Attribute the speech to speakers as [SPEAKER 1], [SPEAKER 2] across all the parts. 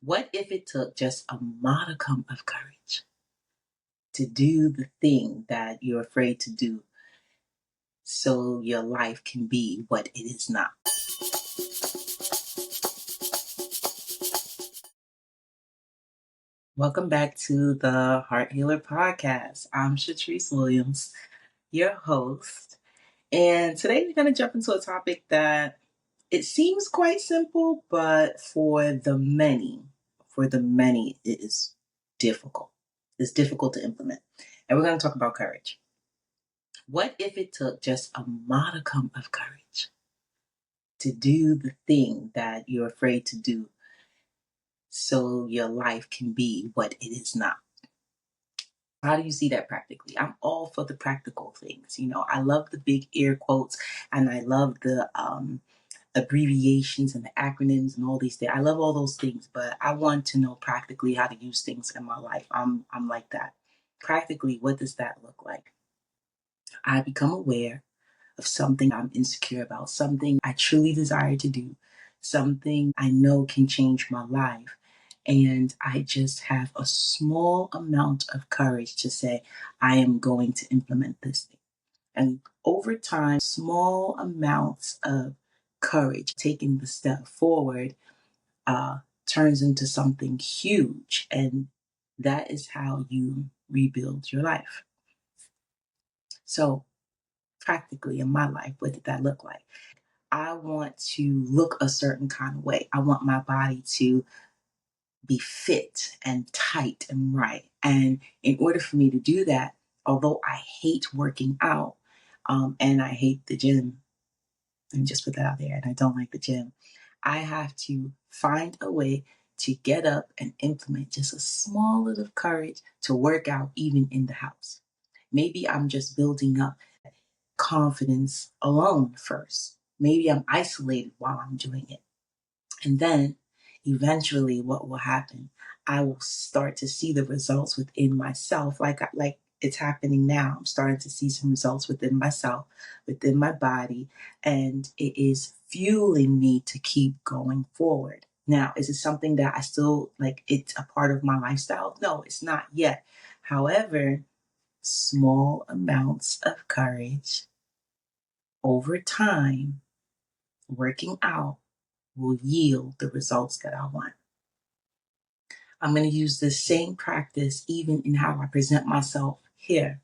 [SPEAKER 1] What if it took just a modicum of courage to do the thing that you're afraid to do so your life can be what it is not? Welcome back to the Heart Healer Podcast. I'm Shatrice Williams, your host. And today we're going to jump into a topic that it seems quite simple, but for the many, it is difficult. It's difficult to implement. And we're going to talk about courage. What if it took just a modicum of courage to do the thing that you're afraid to do so your life can be what it is not? How do you see that practically? I'm all for the practical things. I love the big air quotes and I love the abbreviations and the acronyms and all these things. I love all those things, but I want to know practically how to use things in my life. I'm like that. Practically, what does that look like? I become aware of something I'm insecure about, something I truly desire to do, something I know can change my life. And I just have a small amount of courage to say, I am going to implement this thing. And over time, small amounts of courage, taking the step forward, turns into something huge. And that is how you rebuild your life. So, practically in my life, what did that look like? I want to look a certain kind of way. I want my body to be fit and tight and right. And in order for me to do that, although I hate working out and I hate the gym, and just put that out there, and I don't like the gym, I have to find a way to get up and implement just a small little courage to work out even in the house. Maybe I'm just building up confidence alone first. Maybe I'm isolated while I'm doing it. And then eventually what will happen? I will start to see the results within myself like it's happening now. I'm starting to see some results within myself, within my body, and it is fueling me to keep going forward. Now, is it something that I still like it's a part of my lifestyle? No, it's not yet. However, small amounts of courage over time, working out will yield the results that I want. I'm going to use this same practice even in how I present myself here.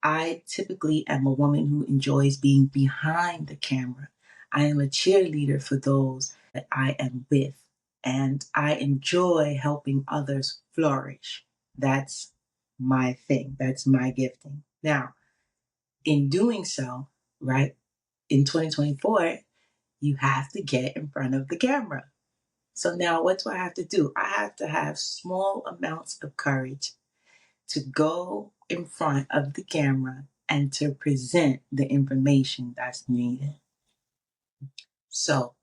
[SPEAKER 1] I typically am a woman who enjoys being behind the camera. I am a cheerleader for those that I am with, and I enjoy helping others flourish. That's my thing. That's my gifting. Now, in doing so, right, in 2024, you have to get in front of the camera. So now what do I have to do? I have to have small amounts of courage to go in front of the camera and to present the information that's needed. So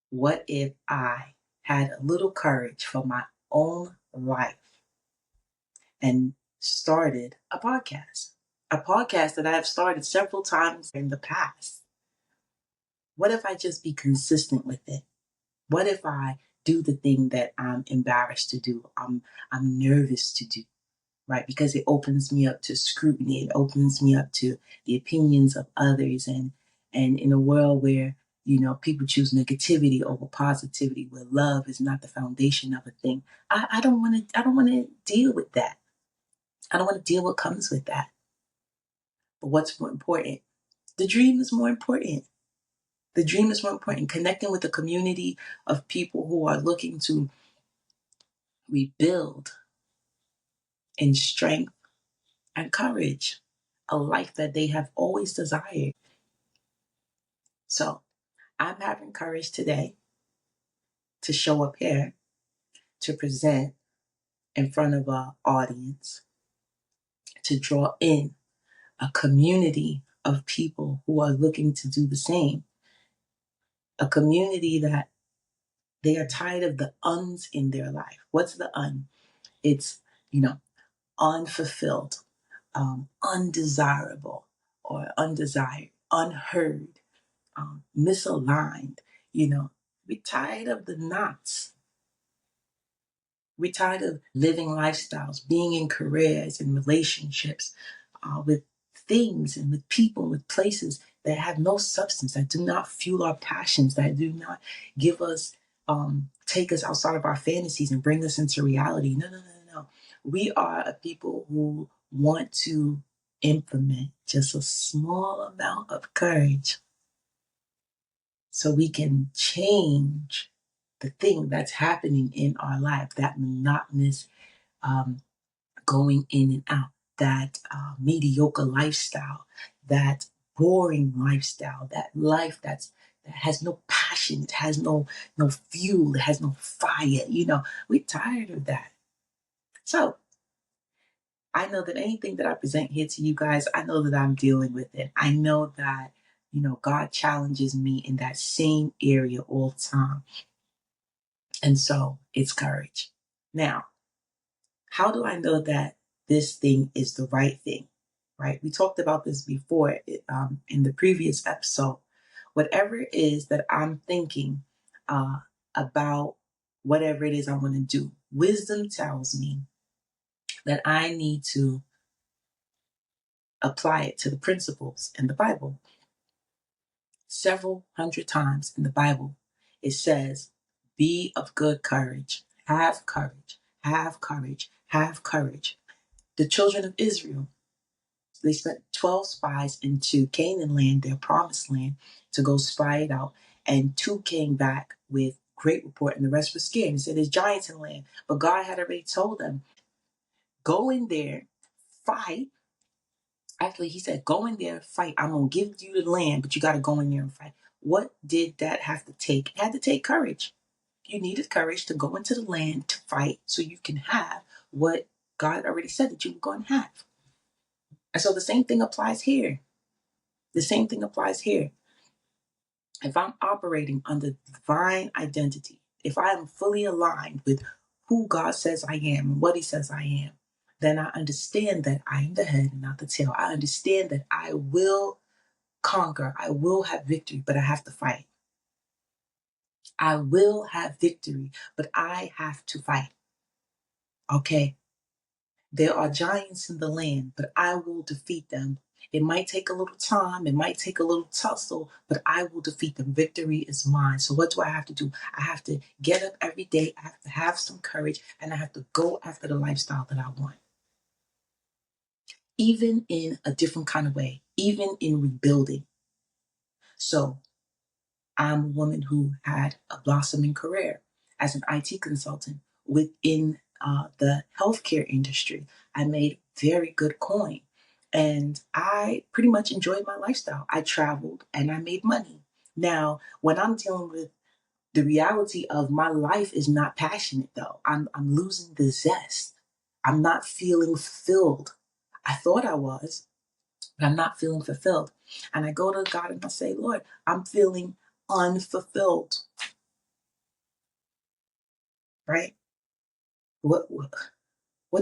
[SPEAKER 1] what if I had a little courage for my own life and started a podcast? A podcast that I have started several times in the past. What if I just be consistent with it? What if I do the thing that I'm embarrassed to do? I'm nervous to do, right? Because it opens me up to scrutiny. It opens me up to the opinions of others, and in a world where people choose negativity over positivity, where love is not the foundation of a thing. I don't want to. I don't want to deal with that. I don't want to deal with what comes with that. But what's more important? The dream is more important. The dream is more important. Connecting with a community of people who are looking to rebuild in strength and courage a life that they have always desired. So I'm having courage today to show up here, to present in front of an audience, to draw in a community of people who are looking to do the same. A community that they are tired of the uns in their life. What's the un? It's, unfulfilled, undesirable or undesired, unheard, misaligned. We're tired of the knots. We're tired of living lifestyles, being in careers and relationships with things and with people and with places that have no substance, that do not fuel our passions, that do not give us, take us outside of our fantasies and bring us into reality. No, no, no, no, no. We are a people who want to implement just a small amount of courage so we can change the thing that's happening in our life, that monotonous um, going in and out, that mediocre lifestyle, that boring lifestyle, that life that has no passion, it has no fuel, it has no fire. We're tired of that. So I know that anything that I present here to you guys, I know that I'm dealing with it. I know that God challenges me in that same area all the time. And so it's courage. Now, how do I know that this thing is the right thing? Right? We talked about this before in the previous episode. Whatever it is that I'm thinking about, whatever it is I want to do, wisdom tells me that I need to apply it to the principles in the Bible. Several hundred times in the Bible, it says, be of good courage, have courage, have courage, have courage. The children of Israel, they sent 12 spies into Canaan land, their promised land, to go spy it out. And two came back with great report, and the rest were scared and said, there's giants in the land. But God had already told them, go in there, fight. Actually, he said, go in there, fight. I'm going to give you the land, but you got to go in there and fight. What did that have to take? It had to take courage. You needed courage to go into the land to fight so you can have what God already said that you were going to have. And so the same thing applies here. The same thing applies here. If I'm operating under divine identity, if I am fully aligned with who God says I am and what he says I am, then I understand that I am the head and not the tail. I understand that I will conquer. I will have victory, but I have to fight. I will have victory, but I have to fight. Okay? There are giants in the land, but I will defeat them. It might take a little time, it might take a little tussle, but I will defeat them. Victory is mine. So what do I have to do? I have to get up every day, I have to have some courage, and I have to go after the lifestyle that I want. Even in a different kind of way, even in rebuilding. So I'm a woman who had a blossoming career as an IT consultant within the healthcare industry. I made very good coin and I pretty much enjoyed my lifestyle. I traveled and I made money. Now, when I'm dealing with the reality of my life is not passionate though, I'm losing the zest. I'm not feeling fulfilled. I thought I was, but I'm not feeling fulfilled. And I go to God and I say, Lord, I'm feeling unfulfilled, right? What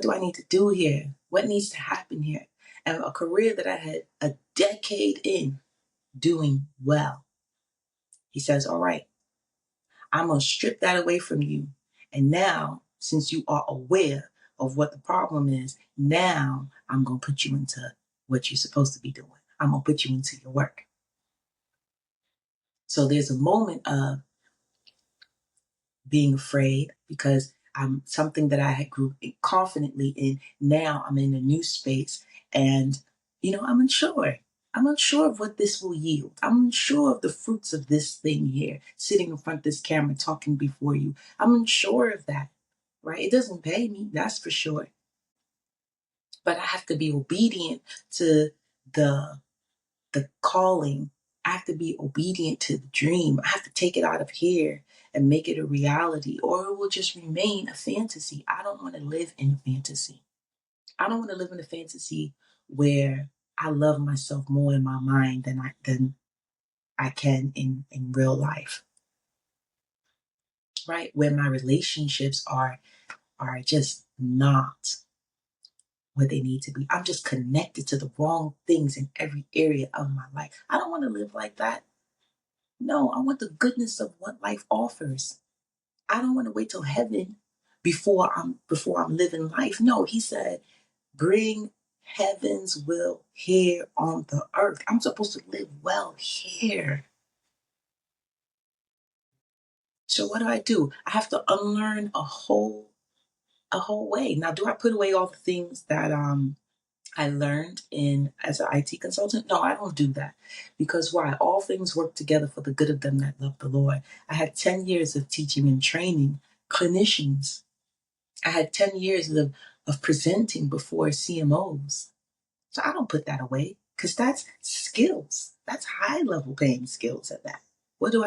[SPEAKER 1] do I need to do here? What needs to happen here? And a career that I had a decade in doing well. He says, all right, I'm going to strip that away from you. And now, since you are aware of what the problem is, now I'm going to put you into what you're supposed to be doing. I'm going to put you into your work. So there's a moment of being afraid because I'm something that I had grew confidently in. Now I'm in a new space and, I'm unsure. I'm unsure of what this will yield. I'm unsure of the fruits of this thing here, sitting in front of this camera, talking before you. I'm unsure of that, right? It doesn't pay me, that's for sure. But I have to be obedient to the calling. I have to be obedient to the dream. I have to take it out of here and make it a reality, or it will just remain a fantasy. I don't want to live in a fantasy. I don't want to live in a fantasy where I love myself more in my mind than I can in real life. Right? Where my relationships are just not what they need to be. I'm just connected to the wrong things in every area of my life. I don't want to live like that. No, I want the goodness of what life offers. I don't want to wait till heaven before I'm living life. No, he said, bring heaven's will here on the earth. I'm supposed to live well here. So what do? I have to unlearn a whole way. Now, do I put away all the things that I learned in as an IT consultant? No, I don't do that. Because why? All things work together for the good of them that love the Lord. I had 10 years of teaching and training clinicians. I had 10 years of presenting before CMOs. So I don't put that away because that's skills. That's high level paying skills at that. What do?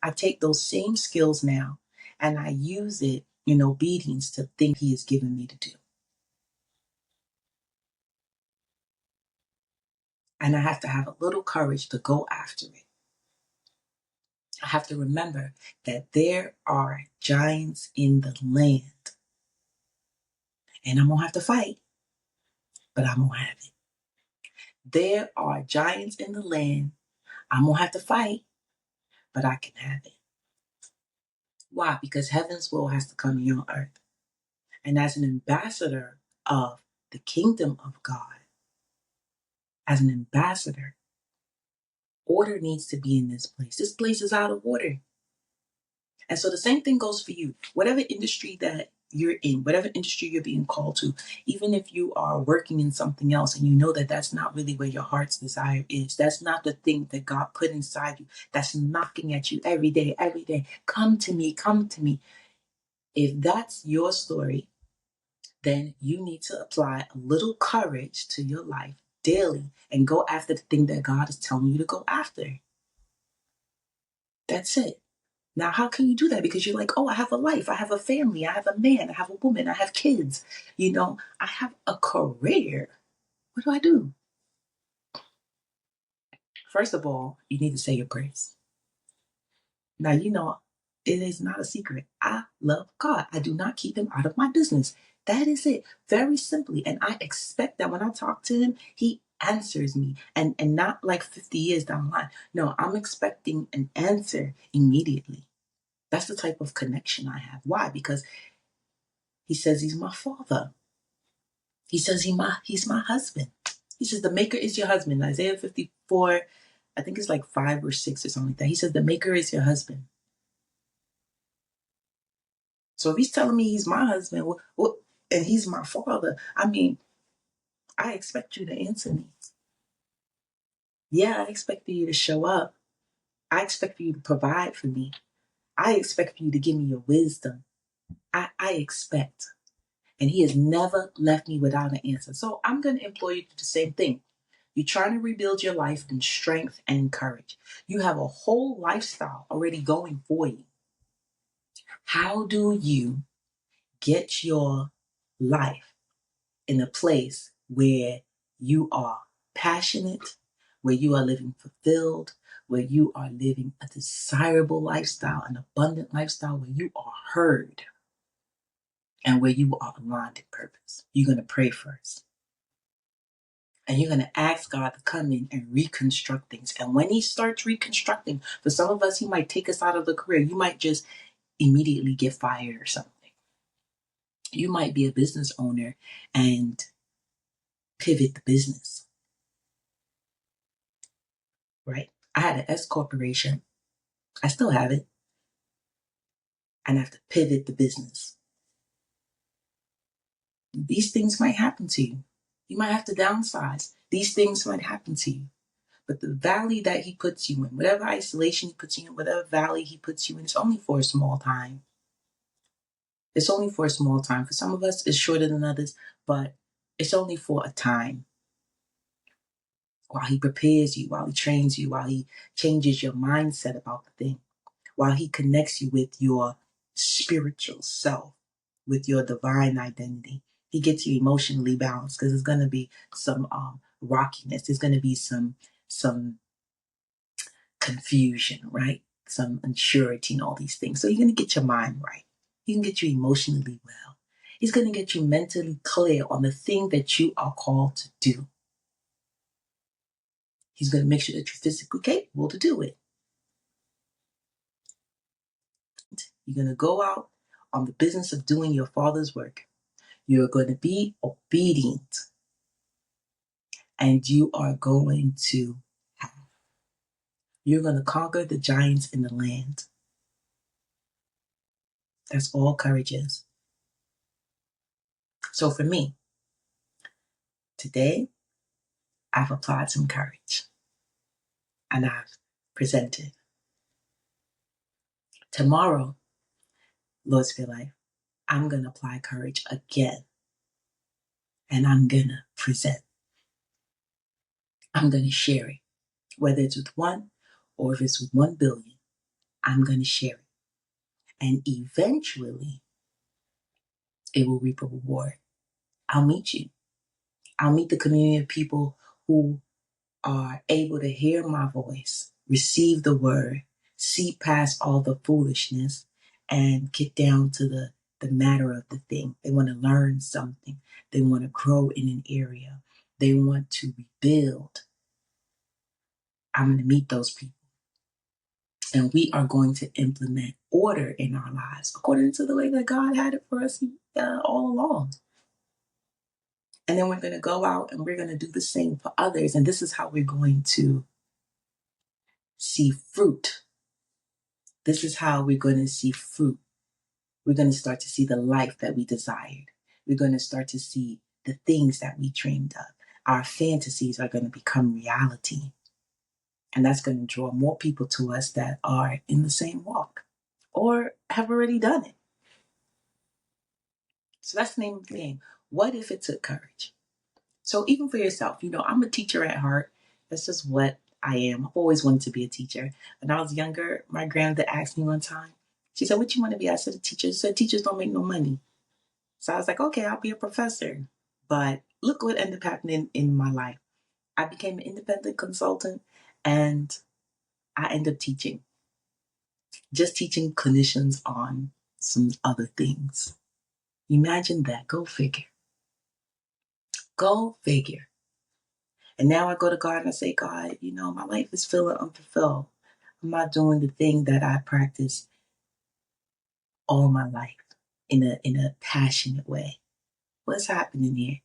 [SPEAKER 1] I take those same skills now and I use it in obedience to things he has given me to do. And I have to have a little courage to go after it. I have to remember that there are giants in the land. And I'm going to have to fight, but I'm going to have it. There are giants in the land. I'm going to have to fight, but I can have it. Why? Because heaven's will has to come here on earth. And as an ambassador of the kingdom of God, as an ambassador, order needs to be in this place. This place is out of order. And so the same thing goes for you. Whatever industry that you're in, whatever industry you're being called to, even if you are working in something else and you know that that's not really where your heart's desire is, that's not the thing that God put inside you, that's knocking at you every day, every day. Come to me, come to me. If that's your story, then you need to apply a little courage to your life daily and go after the thing that God is telling you to go after. That's it. Now, how can you do that? Because you're like, oh, I have a life, I have a family, I have a man, I have a woman, I have kids, I have a career. What do I do? First of all, you need to say your prayers. Now, it is not a secret. I love God. I do not keep him out of my business. That is it. Very simply. And I expect that when I talk to him, he answers me and not like 50 years down the line. No, I'm expecting an answer immediately. That's the type of connection I have. Why? Because he says he's my father. He says he's my husband. He says the maker is your husband. Isaiah 54, I think it's like 5 or 6 or something like that. He says the maker is your husband. So if he's telling me he's my husband, and he's my father, I mean, I expect you to answer me. Yeah, I expect you to show up. I expect you to provide for me. I expect you to give me your wisdom. I expect. And he has never left me without an answer. So I'm going to implore you to do the same thing. You're trying to rebuild your life in strength and courage. You have a whole lifestyle already going for you. How do you get your life in a place where you are passionate, where you are living fulfilled, where you are living a desirable lifestyle, an abundant lifestyle, where you are heard, and where you are aligned in purpose? You're going to pray first. And you're going to ask God to come in and reconstruct things. And when he starts reconstructing, for some of us, he might take us out of the career. You might just immediately get fired or something. You might be a business owner and pivot the business, right? I had an S corporation. I still have it. And I have to pivot the business. These things might happen to you. You might have to downsize. These things might happen to you. But the valley that he puts you in, whatever isolation he puts you in, whatever valley he puts you in, it's only for a small time. It's only for a small time. For some of us, it's shorter than others, but it's only for a time. While he prepares you, while he trains you, while he changes your mindset about the thing, while he connects you with your spiritual self, with your divine identity. He gets you emotionally balanced because there's going to be some rockiness. There's going to be some confusion, right? Some unsurety and all these things. So you're going to get your mind right. He can get you emotionally well. He's going to get you mentally clear on the thing that you are called to do. He's going to make sure that you're physically capable to do it. You're going to go out on the business of doing your Father's work. You're going to be obedient, and you are going to have. You're going to conquer the giants in the land. That's all courage is. So for me, today, I've applied some courage and I've presented. Tomorrow, Lord's Spirit Life, I'm going to apply courage again and I'm going to present. I'm going to share it. Whether it's with one or if it's with 1 billion, I'm going to share it. And eventually, it will reap a reward. I'll meet you. I'll meet the community of people who are able to hear my voice, receive the word, see past all the foolishness, and get down to the matter of the thing. They want to learn something. They want to grow in an area. They want to rebuild. I'm going to meet those people. And we are going to implement order in our lives according to the way that God had it for us all along. And then we're going to go out and we're going to do the same for others. And this is how we're going to see fruit. This is how we're going to see fruit. We're going to start to see the life that we desired. We're going to start to see the things that we dreamed of. Our fantasies are going to become reality. And that's going to draw more people to us that are in the same walk or have already done it. So that's the name of the game. What if it took courage? So even for yourself, I'm a teacher at heart. That's just what I am. I've always wanted to be a teacher. When I was younger, my grandmother asked me one time, she said, "What you want to be?" I said, "A teacher." She said, "Teachers don't make no money." So I was like, okay, I'll be a professor. But look what ended up happening in my life. I became an independent consultant and I ended up teaching. Just teaching clinicians on some other things. Imagine that. Go figure. Go figure. And now I go to God and I say, "God, my life is feeling unfulfilled. I'm not doing the thing that I practiced all my life in a passionate way. What's happening here?"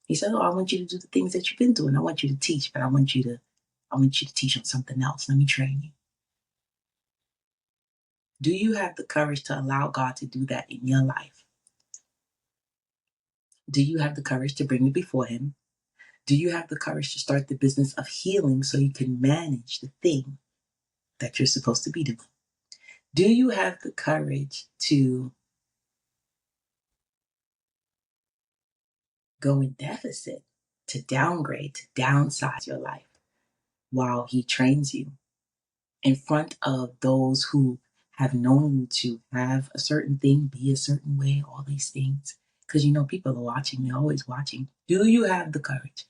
[SPEAKER 1] He said, "Oh, I want you to do the things that you've been doing. I want you to teach, but I want you to teach on something else. Let me train you." Do you have the courage to allow God to do that in your life? Do you have the courage to bring it before Him? Do you have the courage to start the business of healing so you can manage the thing that you're supposed to be doing? Do you have the courage to go in deficit, to downgrade, to downsize your life while He trains you in front of those who have known you to have a certain thing, be a certain way, all these things? Because people are watching, they're always watching. Do you have the courage?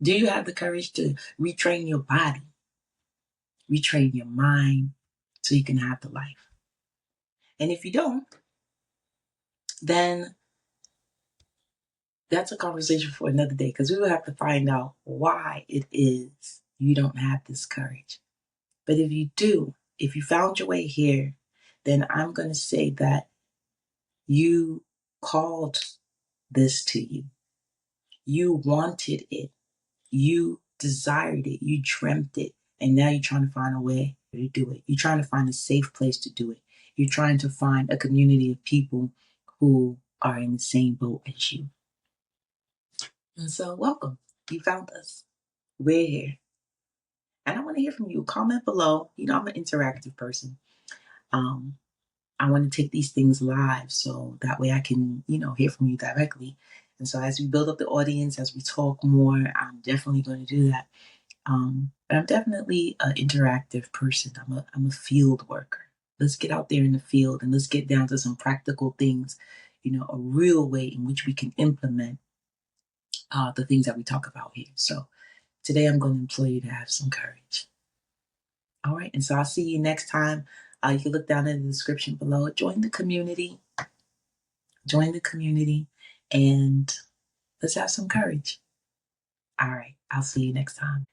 [SPEAKER 1] Do you have the courage to retrain your body, retrain your mind so you can have the life? And if you don't, then that's a conversation for another day, because we will have to find out why it is you don't have this courage. But if you do, if you found your way here, then I'm going to say that you called this to you. You wanted it. You desired it. You dreamt it. And now you're trying to find a way to do it. You're trying to find a safe place to do it. You're trying to find a community of people who are in the same boat as you. And so, welcome. You found us. We're here. And I want to hear from you. Comment below. I'm an interactive person. I want to take these things live so that way I can, hear from you directly. And so as we build up the audience, as we talk more, I'm definitely going to do that. But I'm definitely an interactive person. I'm a field worker. Let's get out there in the field and let's get down to some practical things, a real way in which we can implement the things that we talk about here. So today I'm going to implore you to have some courage. All right. And so I'll see you next time. You can look down in the description below. Join the community. And let's have some courage. All right. I'll see you next time.